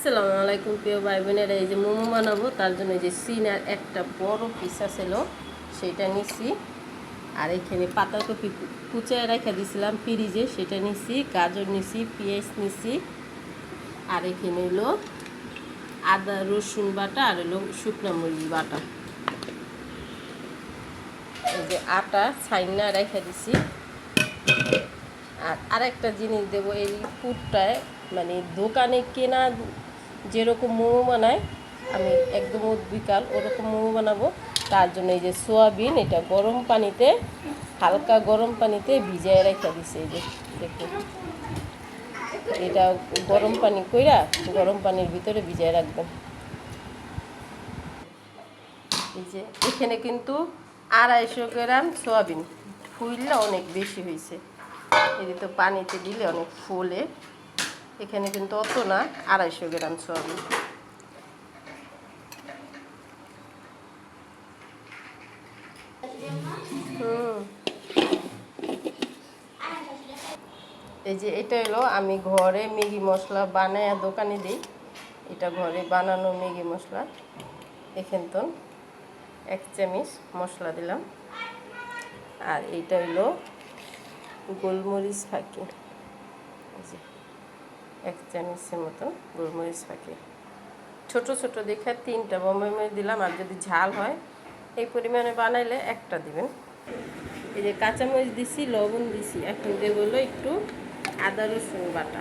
আসসালামু আলাইকুম প্রিয় ভাই বোনেরা, এই যে মোমো বানাবো তার জন্য এই যে সিনার একটা বড় পিস ছিল সেটা নিছি। আর এখানে পাতাকপি কুচায় রেখে দিয়েছিলাম ফ্রিজে, সেটা নিছি। গাজর নিছি, পেঁয়াজ নিছি, আর এখানে হলো আদা রসুন বাটা আর হলো শুকনো মরিচ বাটা। এই যে আটা ছাইনা রেখে দিছি। আর আরেকটা জিনিস দেবো, এই পুরটায় মানে দোকানে কেনা যেরকম মোমো বানায় আমি একদম বিকাল ওরকম মোমো বানাবো। তার জন্য এই যে সোয়াবিন, এটা গরম পানিতে হালকা গরম পানিতে ভিজিয়ে রেখে দিছে। এই যে দেখুন, এটা গরম পানি কইরা গরম পানির ভিতরে ভিজিয়ে রাখবেন। এই যে এখানে কিন্তু 250 গ্রাম সোয়াবিন, ফুললে অনেক বেশি হয়েছে। এই তো পানিতে দিলে অনেক ফুলে, এখানে কিন্তু অত না, 250 গ্রাম সোয়াবিন। এই যে এটা হলো আমি ঘরে ম্যাগি মশলা বানায় দোকানে দিই, এটা ঘরে বানানো ম্যাগি মশলা। এখান তো 1 চামচ মশলা দিলাম। আর এইটা হলো গোলমরিচ ফাঁকি, এই যে 1 চামচের মতো গোলমরিচ ফাঁকি। ছোট ছোট দেখে 3টা বোম্বাই দিলাম, আর যদি ঝাল হয় এই পরিমাণে বানাইলে 1টা দিবেন। এই যে কাঁচামরিচ দিছি, লবণ দিছি। এখন দেবো হলো একটু আদা রসুন বাটা,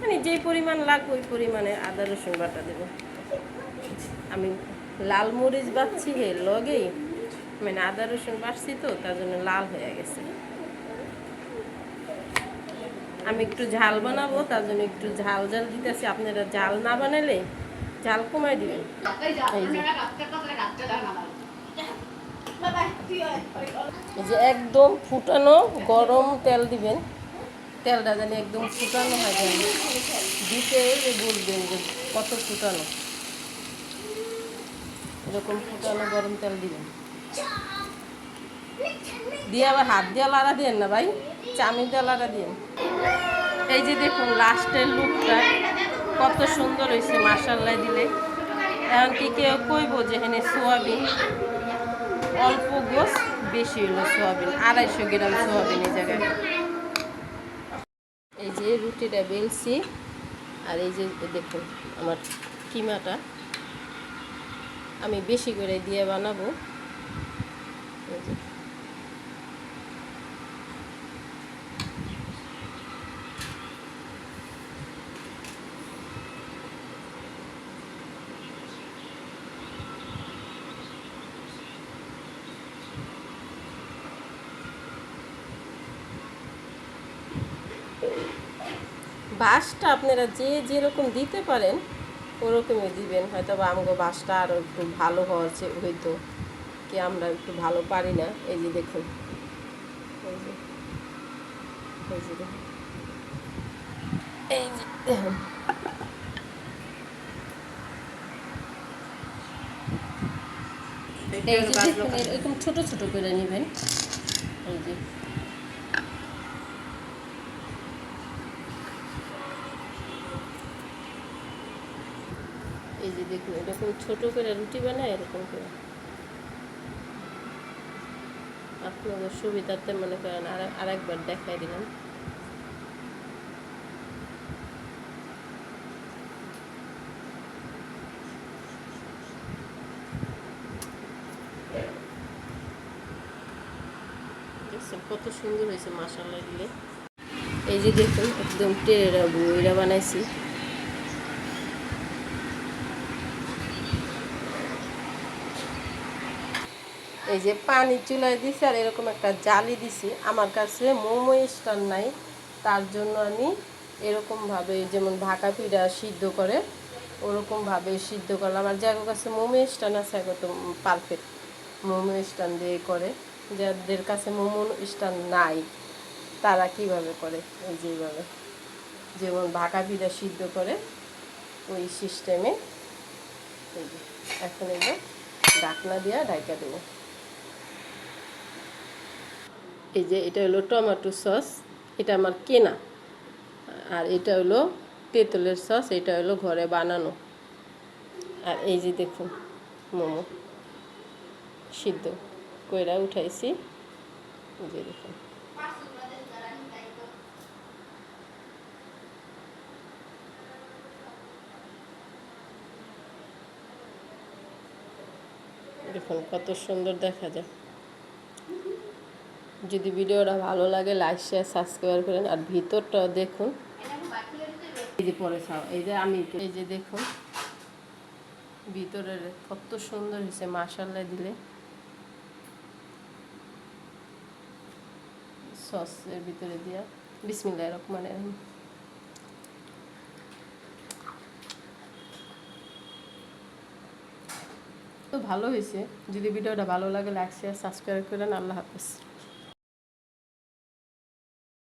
মানে যেই পরিমাণ লাগবে ওই পরিমাণে আদা রসুন বাটা দেব। আমি লাল মরিচ বাচ্ছি লগেই, মানে আদা রসুন বাটছি তো তার জন্য লাল হয়ে গেছে। আমি একটু ঝাল বানাবো তার জন্য একটু ঝাল ঝাল দিতেছি। আপনারা ঝাল না বানালে ঝাল কমাই দিবেন। এই যে একদম ফুটানো গরম তেল দিবেন, তেলটা জানি একদম ফুটানো হয়, জানি দিতে বলবেন যে কত ফুটানো। এরকম ফুটানো গরম তেল দিবেন, দিয়ে আবার হাত দিয়ে লাড়া দিয়েন না ভাই, চামিচ দিয়ে লাড়া দিয়েন। এই যে দেখুন লাস্টের লুকটা কত সুন্দর হয়েছে মাশাআল্লাহ দিলে। এখন কি কেউ কইব যে এখানে সোয়াবিন অল্প গোস বেশি হলো, সোয়াবিন 250 গ্রাম সোয়াবিন এই জায়গায়। এই যে রুটিটা বেলছি, আর এই যে দেখুন আমার কিমাটা আমি বেশি করে দিয়ে বানাবো। এই যে বাঁশটা আপনারা যে যেরকম দিতে পারেন ওরকমই দিবেন। হয়তো বা আমগো বাঁশটা আরও একটু ভালো হয়তো কি আমরা একটু ভালো পারি না। এই যে দেখুন, এই যে এই যে দেখুন, এই যে দেখুন, এই যে দেখুন এরকম ছোট ছোট করে নেবেন। এই যে এই যে দেখুন এরকম ছোট করে রুটি বানায়, এরকম করে আপনাদের সুবিধার্থে মনে করেন আরেকবার দেখাই দিলাম। দেখছেন কত সুন্দর হয়েছে মাশাআল্লাহ দিলে। এই যে দেখুন একদম টেরা বইরা বানাইছি। এই যে পানি চুলায় দিছি, আর এরকম একটা জালি দিছি। আমার কাছে মোমো স্ট্যান্ড নাই, তার জন্য আমি এরকমভাবে যেমন ভাকা পিঠা সিদ্ধ করে ওরকমভাবে সিদ্ধ করলাম। আর যার কাছে মোমো স্ট্যান্ড আছে একদম পারফেক্ট মোমো স্ট্যান্ড দিয়ে করে। যাদের কাছে মোমো স্ট্যান্ড নাই তারা কিভাবে করে, এই যেভাবে যেমন ভাকা পিঠা সিদ্ধ করে ওই সিস্টেমে। এই যে এখন এই যে ঢাকনা দিয়ে ঢাকা দেবো। এই যে এটা হলো টমেটো সস, এটা আমার কেনা। আর এটা হলো তেঁতুলের সস, এটা হলো ঘরে বানানো। আর এই যে দেখুন মোমো সিদ্ধ কইরা উঠাইছি, এই যে দেখুন। দেখুন কত সুন্দর দেখা যায়। যদি ভিডিওটা ভালো লাগে লাইক শেয়ার সাবস্ক্রাইব করেন। আর ভিতরটাও দেখুন, এই যে পরে এই যে আমি এই যে দেখুন ভিতরের কত সুন্দর হয়েছে মাশাআল্লাহ দিলে। সসের ভিতরে দিয়া বিসমিল্লাহির রহমানির রহিম। তো ভালো হয়েছে। যদি ভিডিওটা ভালো লাগে লাইক শেয়ার সাবস্ক্রাইব করেন। আল্লাহ হাফেজ।